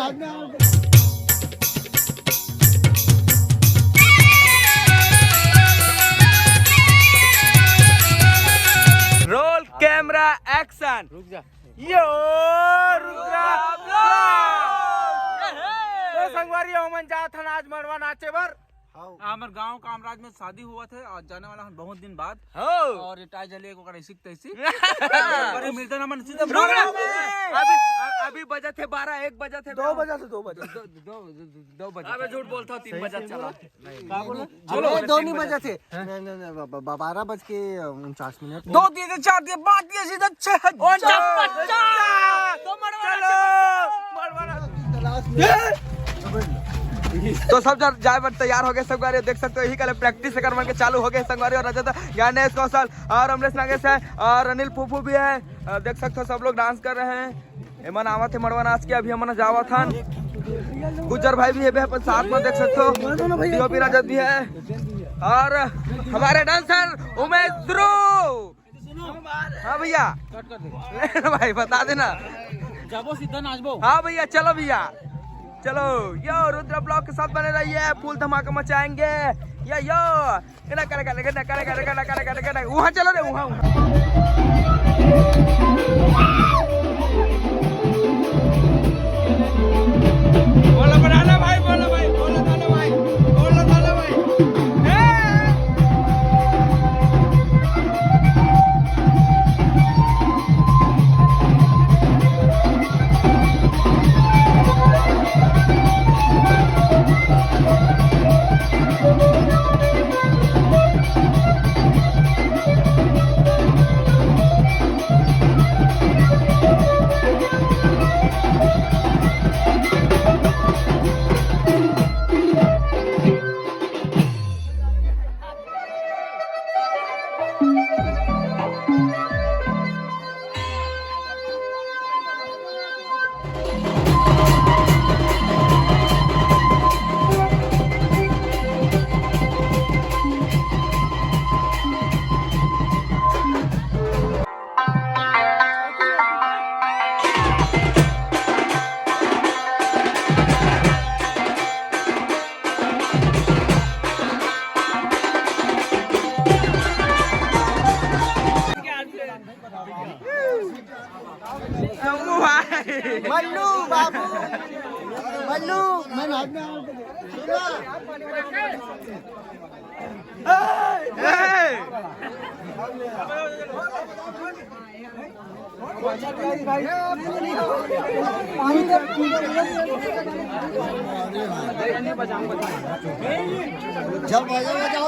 Roll camera action. रुक जा यो रुद्रा तो संगवारी हमन जात हन आज मड़वा नाचे बर। हमार गांव कामराज में शादी हुआ थे और जाने वाला हम बहुत दिन बाद और टाई जले को करे सीखते सी पर मिलते ना मन सीधे अभी बजे थे 12 1 बजे थे 2 बजे से 2 बजे। अबे झूठ बोलता हूं 3 बजे चला क्या बोला चलो 2 नहीं बजे थे 12:49 2 दिए 4 दिए 5 दिए सीधा 6 तो तो सब जाए पर तैयार हो गए संगवारी। देख सकते हो यही कल प्रैक्टिस कर के चालू हो गए संगवारी। और रजत ज्ञानेश कौशल और अमरेश नागेश है और अनिल फूफू भी है। देख सकते हो सब लोग डांस कर रहे हैं। एमन आवत है मड़वा नाच के अभी हमन जावा था। गुज्जर भाई भी है साथ में देख सकते हो। डीओपी रजत भी है और हमारे डांसर उमेश ध्रुव। हाँ भैया भाई बता देना जाबो सीधा नाचबो। हाँ भैया चलो भैया चलो यो रुद्र ब्लॉग के साथ बने रहिए। फुल धमाका मचाएंगे यो वहाँ चलो रे वहाँ। बोलो बनाना भाई बोलो भाई बोलो दाना भाई बोलो दाना भाई। मल्लू बाबू मल्लू मैं जब बजाओ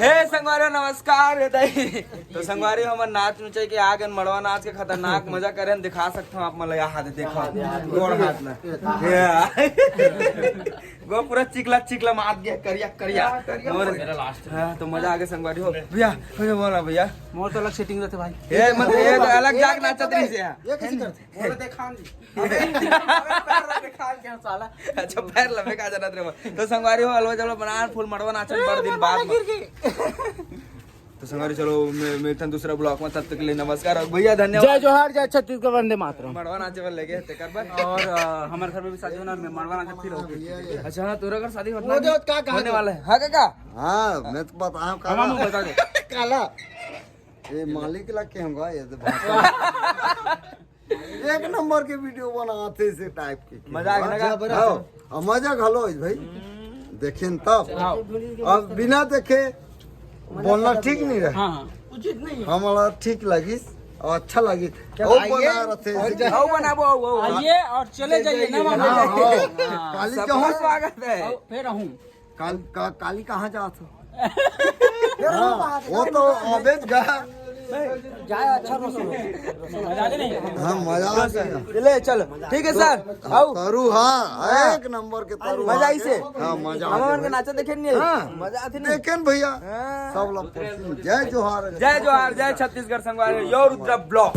हे संगवारी नमस्कार दाई तो संगवारी हमर नाच नुचाई के आगे मड़वा नाच के खतरनाक मजा करे दिखा सकते हो आप मतलब यहाँ देखो गोड़ हाथ में वो पूरा चिकला चिकला मार गया करिया करिया हाँ, तो मजा आगे संगवारी हो भैया भैया बोला भैया मोर तो अलग सेटिंग रहते भाई ये मतलब ये तो अलग जाग नाचत रही से ये कैसे करते मोर देखान साला अच्छा पैर लंबे का जानत रे तो संगवारी हो अलवा जलो बना फुल मड़वा नाचन बड़ दिन बाद तो संगवारी चलो मिथन दूसरा ब्लॉक में तब तक के लिए नमस्कार और भैया धन्यवाद जय जोहार जय छत्तीसगढ़ वंदे मातरम मड़वा नाचे वाले लगे ते करबा और हमारे घर में भी शादी होना है मरवा नाच फिर होगी अच्छा हाँ तोरा घर शादी वो जो का कहा होने वाला है हाँ काका हाँ मैं तो बताऊँ हम बता दे काला ये मालिक ला के होगा ये तो भाषा। एक नंबर के वीडियो बनाते से टाइप के मजा आ गया ना हाँ, मजा घलो भाई देखे न तब अब बिना देखे बोलना ठीक नहीं रहे हाँ हमारा ठीक लगी और अच्छा लगी वो बना रहे थे आओ बनाबो आओ आइए और चले जाइए ना मामा काली सबका कहाँ स्वागत है फिर रहूं काली कहाँ जात हो हाँ, वो तो आवेज गया जाए अच्छा हाँ मजा आ गया ले चलो ठीक है सर आओ तरु हाँ एक नंबर के तरु मजा आई से हाँ मजा हम नाचा देखे नहीं हाँ। मजा आती नहीं देखें भैया सब लोग जय जोहार जय जोहार जय छत्तीसगढ़ संगवारी योर रुद्र ब्लॉक